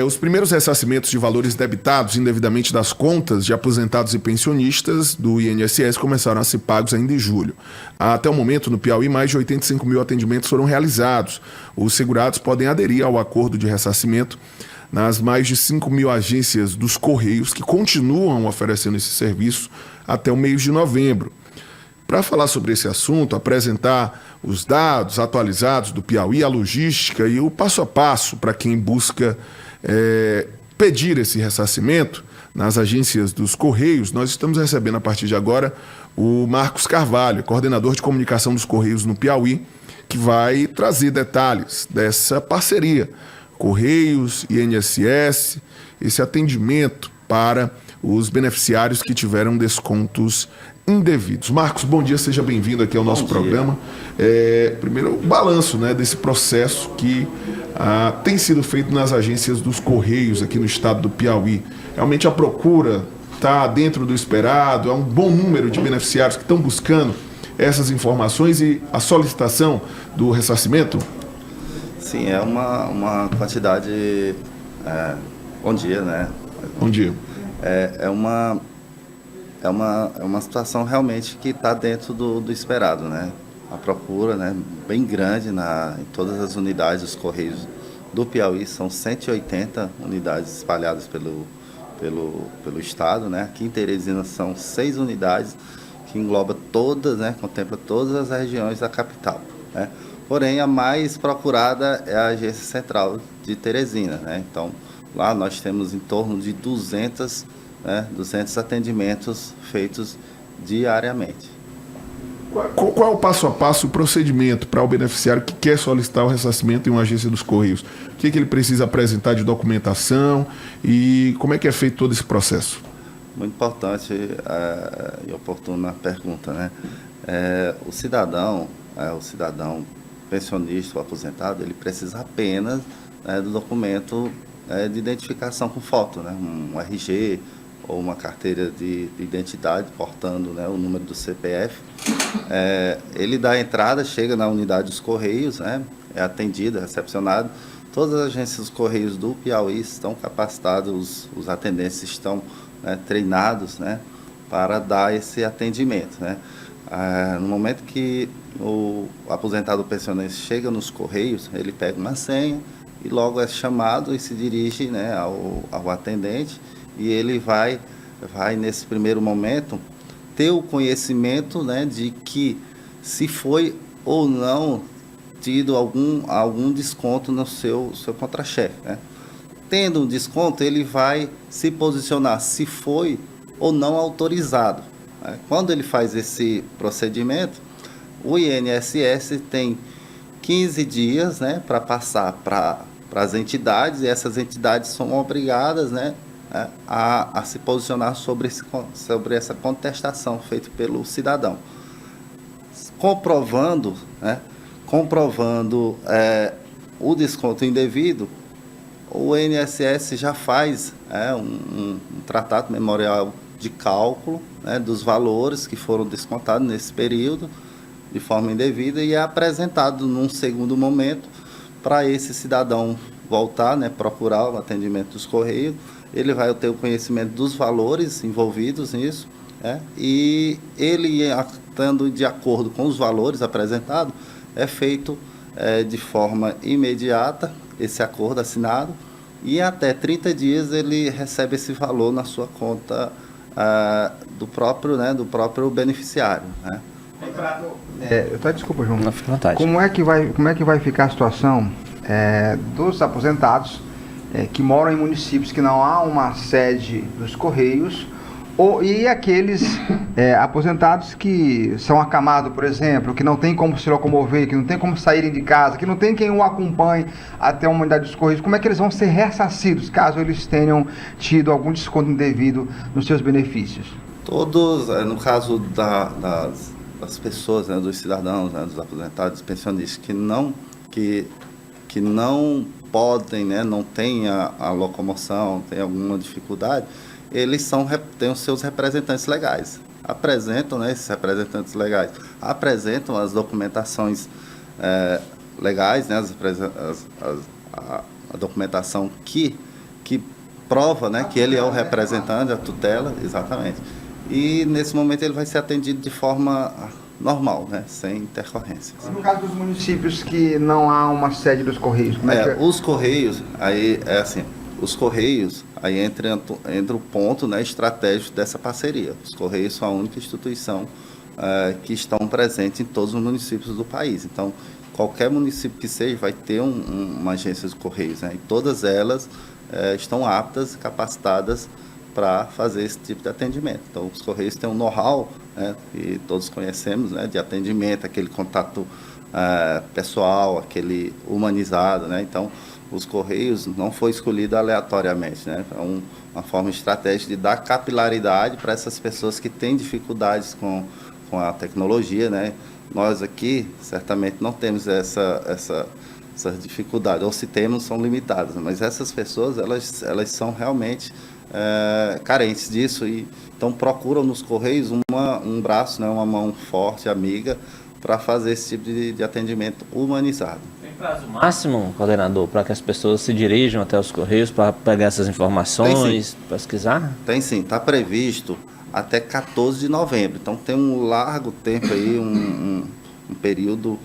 Os primeiros ressarcimentos de valores debitados indevidamente das contas de aposentados e pensionistas do INSS começaram a ser pagos ainda em julho. Até o momento, no Piauí, mais de 85 mil atendimentos foram realizados. Os segurados podem aderir ao acordo de ressarcimento nas mais de 5 mil agências dos Correios que continuam oferecendo esse serviço até o mês de novembro. Para falar sobre esse assunto, apresentar os dados atualizados do Piauí, a logística e o passo a passo para quem busca pedir esse ressarcimento nas agências dos Correios, nós estamos recebendo a partir de agora o Marcos Carvalho, coordenador de comunicação dos Correios no Piauí, que vai trazer detalhes dessa parceria Correios, INSS, esse atendimento para os beneficiários que tiveram descontos indevidos. Marcos, bom dia, seja bem-vindo aqui ao nosso programa. Primeiro, o balanço, né, desse processo que tem sido feito nas agências dos Correios aqui no estado do Piauí. Realmente a procura está dentro do esperado, é um bom número de beneficiários que estão buscando essas informações e a solicitação do ressarcimento? Sim, é uma quantidade... bom dia, né? Bom dia. É uma situação realmente que está dentro do esperado, né? A procura, né, bem grande em todas as unidades dos Correios do Piauí, são 180 unidades espalhadas pelo estado, né? Aqui em Teresina são 6 unidades que engloba todas, né, contempla todas as regiões da capital, né? Porém, a mais procurada é a Agência Central de Teresina, né? Então, lá nós temos em torno de 200 atendimentos feitos diariamente. Qual é o passo a passo, o procedimento para o beneficiário que quer solicitar o ressarcimento em uma agência dos Correios? O que ele precisa apresentar de documentação e como é que é feito todo esse processo? Muito importante e oportuna pergunta, né? O cidadão pensionista ou aposentado, ele precisa apenas do documento de identificação com foto, né? Um RG ou uma carteira de identidade portando, né, o número do CPF. Ele dá a entrada, chega na unidade dos Correios, né, é atendido, é recepcionado. Todas as agências dos Correios do Piauí estão capacitados, os atendentes estão, né, treinados, né, para dar esse atendimento, né. No momento que o aposentado pensionista chega nos Correios, ele pega uma senha e logo é chamado e se dirige, né, ao atendente, e ele vai nesse primeiro momento ter o conhecimento, né, de que se foi ou não tido algum desconto no seu contra-cheque, né. Tendo um desconto, ele vai se posicionar se foi ou não autorizado, né. Quando ele faz esse procedimento, o INSS tem 15 dias, né, para passar para as entidades, e essas entidades são obrigadas, né, a se posicionar sobre essa contestação feita pelo cidadão. Comprovando o desconto indevido, o INSS já faz um tratado memorial de cálculo, né, dos valores que foram descontados nesse período de forma indevida e é apresentado num segundo momento para esse cidadão voltar, né, procurar o atendimento dos Correios. Ele vai ter o conhecimento dos valores envolvidos nisso, né, e ele, estando de acordo com os valores apresentados, é feito de forma imediata esse acordo assinado e até 30 dias ele recebe esse valor na sua conta do próprio beneficiário, né. Desculpa, João. Não, fica à vontade. Como é que vai ficar a situação dos aposentados que moram em municípios que não há uma sede dos Correios e aqueles aposentados que são acamados, por exemplo, que não tem como se locomover, que não tem como saírem de casa, que não tem quem o acompanhe até uma unidade dos Correios? Como é que eles vão ser ressarcidos caso eles tenham tido algum desconto indevido nos seus benefícios? Todos, no caso das pessoas, né, dos cidadãos, né, dos aposentados, dos pensionistas que não podem, né, não têm a locomoção, têm alguma dificuldade, eles têm os seus representantes legais. Apresentam, né, esses representantes legais, apresentam as documentações legais, né, a documentação que prova, né, que ele é o representante, a tutela, exatamente. E nesse momento ele vai ser atendido de forma normal, né, sem intercorrências. No caso dos municípios que não há uma sede dos Correios, como é que... Os Correios, aí é assim, os Correios, aí entra o ponto, né, estratégico dessa parceria. Os Correios são a única instituição que estão presentes em todos os municípios do país. Então, qualquer município que seja vai ter uma agência de Correios, né, e todas elas estão aptas, capacitadas para fazer esse tipo de atendimento. Então, os Correios têm um know-how, né, que todos conhecemos, né, de atendimento, aquele contato pessoal, aquele humanizado, né? Então, os Correios não foi escolhido aleatoriamente, né? É uma forma estratégica de dar capilaridade para essas pessoas que têm dificuldades com a tecnologia, né? Nós aqui, certamente, não temos essa dificuldade, ou se temos, são limitadas, mas essas pessoas, elas são realmente carentes disso, e então procuram nos Correios um braço, né, uma mão forte, amiga, para fazer esse tipo de atendimento humanizado. Tem prazo máximo, coordenador, para que as pessoas se dirijam até os Correios para pegar essas informações, pesquisar? Tem sim, está previsto até 14 de novembro, então tem um largo tempo aí, um período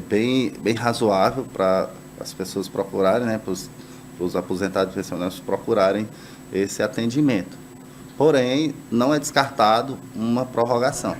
bem razoável para as pessoas procurarem, né, para os aposentados e pensionados procurarem esse atendimento. Porém, não é descartado uma prorrogação.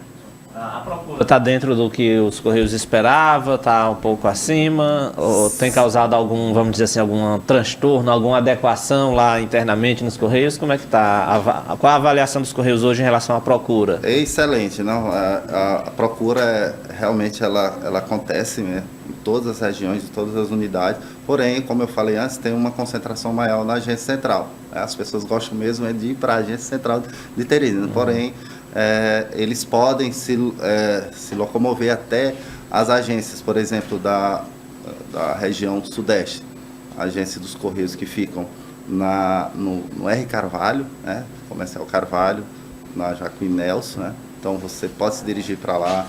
A procura está dentro do que os Correios esperavam, está um pouco acima, ou tem causado algum, vamos dizer assim, algum transtorno, alguma adequação lá internamente nos Correios? Como é que está? Qual a avaliação dos Correios hoje em relação à procura? É excelente, não? A procura realmente ela acontece, né, em todas as regiões, em todas as unidades, porém, como eu falei antes, tem uma concentração maior na agência central. As pessoas gostam mesmo de ir para a agência central de Teresina, porém, eles podem se locomover até as agências, por exemplo, da região sudeste, a agência dos Correios que ficam no R. Carvalho, né, Comercial Carvalho, na Jacuí Nelson, né, então você pode se dirigir para lá.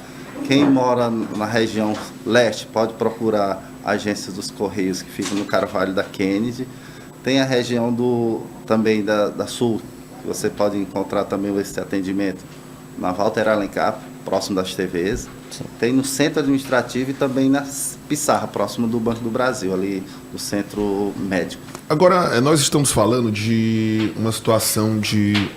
Quem mora na região leste pode procurar a agência dos Correios que fica no Carvalho da Kennedy. Tem a região também da Sul, que você pode encontrar também esse atendimento na Walter Alencar, próximo das TVs. Sim. Tem no centro administrativo e também na Pissarra, próximo do Banco do Brasil, ali do centro médico. Agora, nós estamos falando de uma situação de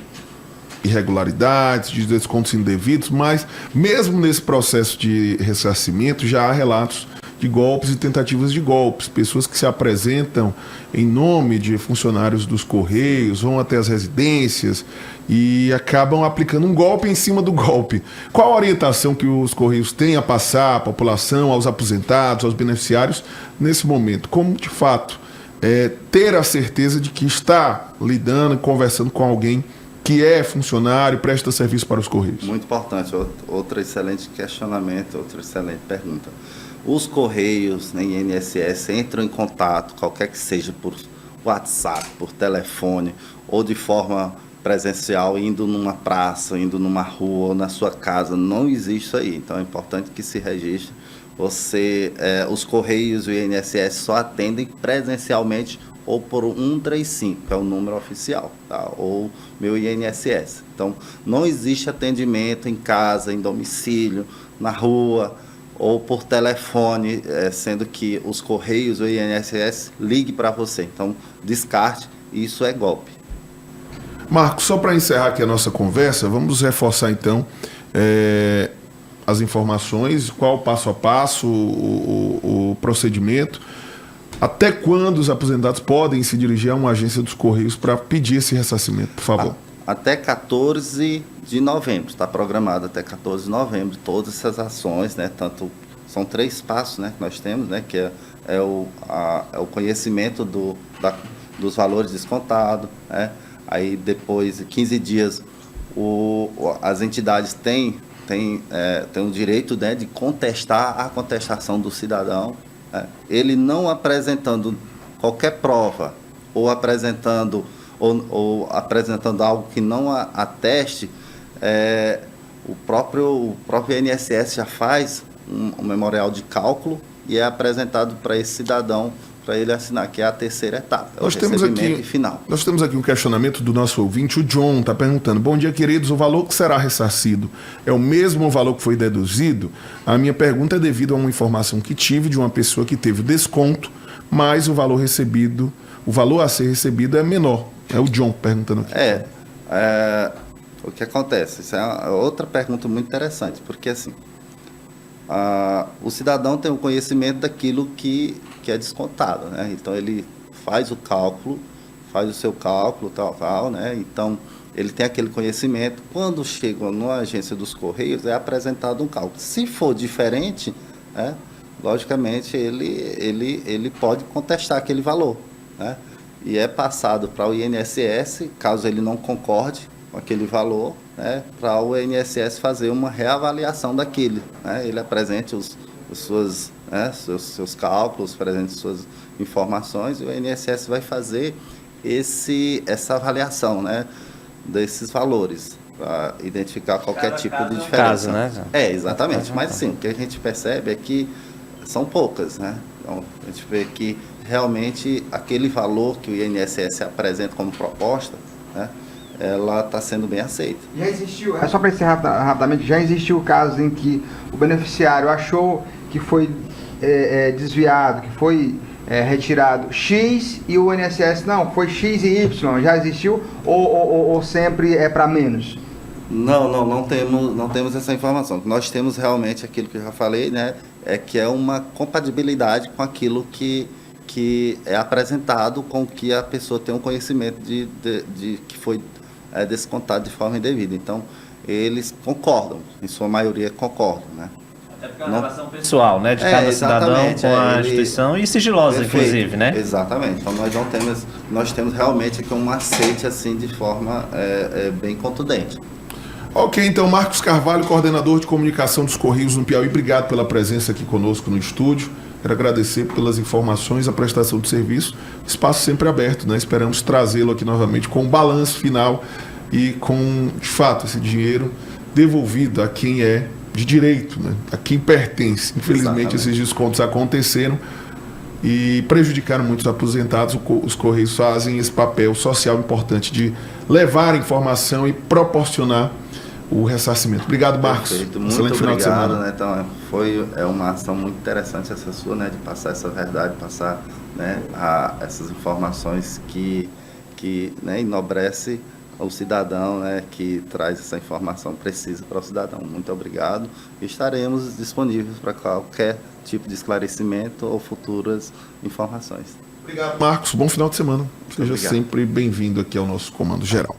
irregularidades, de descontos indevidos, mas mesmo nesse processo de ressarcimento já há relatos de golpes e tentativas de golpes, pessoas que se apresentam em nome de funcionários dos Correios, vão até as residências e acabam aplicando um golpe em cima do golpe. Qual a orientação que os Correios têm a passar à população, aos aposentados, aos beneficiários nesse momento? Como, de fato, ter a certeza de que está lidando, conversando com alguém que é funcionário, presta serviço para os Correios? Muito importante, outro excelente questionamento, outra excelente pergunta. Os Correios, né, INSS, entram em contato, qualquer que seja, por WhatsApp, por telefone, ou de forma presencial, indo numa praça, indo numa rua, ou na sua casa. Não existe isso aí, então é importante que se registre. Os Correios e o INSS só atendem presencialmente ou por 135, que é o número oficial, tá? Ou meu INSS. Então, não existe atendimento em casa, em domicílio, na rua, ou por telefone, sendo que os Correios ou INSS ligue para você. Então, descarte, isso é golpe. Marcos, só para encerrar aqui a nossa conversa, vamos reforçar então as informações, qual o passo a passo, o procedimento, até quando os aposentados podem se dirigir a uma agência dos Correios para pedir esse ressarcimento, por favor. Até 14 de novembro, está programado até 14 de novembro, todas essas ações, né, são 3 passos, né, que nós temos, né, que é o conhecimento dos valores descontados, né, aí depois, 15 dias, as entidades têm o direito, né, de contestar a contestação do cidadão, né, ele não apresentando qualquer prova ou apresentando algo que não ateste, o próprio INSS já faz um memorial de cálculo e é apresentado para esse cidadão para ele assinar, que é a terceira etapa, é Nós o temos recebimento aqui, final. nós temos aqui um questionamento do nosso ouvinte, o John está perguntando: bom dia, queridos, o valor que será ressarcido é o mesmo valor que foi deduzido? A minha pergunta é devido a uma informação que tive de uma pessoa que teve o desconto, mas o valor recebido, o valor a ser recebido é menor. É o John perguntando aqui. O que acontece? Isso é outra pergunta muito interessante, porque assim, o cidadão tem o conhecimento daquilo que é descontado, né? Então ele faz o cálculo, faz o seu cálculo, tal, né? Então ele tem aquele conhecimento. Quando chega na agência dos Correios, é apresentado um cálculo. Se for diferente, né, logicamente ele pode contestar aquele valor, né? E é passado para o INSS, caso ele não concorde com aquele valor, né, para o INSS fazer uma reavaliação daquilo, né? Ele apresente seus cálculos, apresente suas informações, e o INSS vai fazer essa avaliação, né, desses valores, para identificar qualquer tipo de diferença. Caso, né? Exatamente. Mas sim, o que a gente percebe é que são poucas, né? Então, a gente vê que realmente aquele valor que o INSS apresenta como proposta, né, ela está sendo bem aceita. Já existiu, só para encerrar rapidamente, já existiu casos em que o beneficiário achou que foi desviado, que foi retirado X e o INSS não, foi X e Y, já existiu ou sempre é para menos? Não temos essa informação. Nós temos realmente aquilo que eu já falei, né, que é uma compatibilidade com aquilo que é apresentado, com que a pessoa tem um conhecimento de que foi descontado de forma indevida. Então, eles concordam, em sua maioria concordam, né? Até porque é uma relação pessoal, né, de cada cidadão com a instituição e sigilosa, Perfeito, inclusive, né? Exatamente. Então, nós temos realmente aqui um aceite assim de forma bem contundente. Ok, então, Marcos Carvalho, coordenador de comunicação dos Correios no Piauí, obrigado pela presença aqui conosco no estúdio. Quero agradecer pelas informações, a prestação de serviço. Espaço sempre aberto, né? Esperamos trazê-lo aqui novamente com um balanço final e com, de fato, esse dinheiro devolvido a quem é de direito, né? A quem pertence. Infelizmente, esses descontos aconteceram e prejudicaram muitos aposentados. Os Correios fazem esse papel social importante de levar informação e proporcionar o ressarcimento. Obrigado, Marcos. Perfeito. Muito Excelente final de semana. né? Então, foi uma ação muito interessante essa sua, né, de passar essa verdade, passar, né, essas informações que né, enobrece o cidadão, né, que traz essa informação precisa para o cidadão. Muito obrigado. E estaremos disponíveis para qualquer tipo de esclarecimento ou futuras informações. Obrigado, Marcos. Bom final de semana. Seja sempre bem-vindo aqui ao nosso Comando Geral.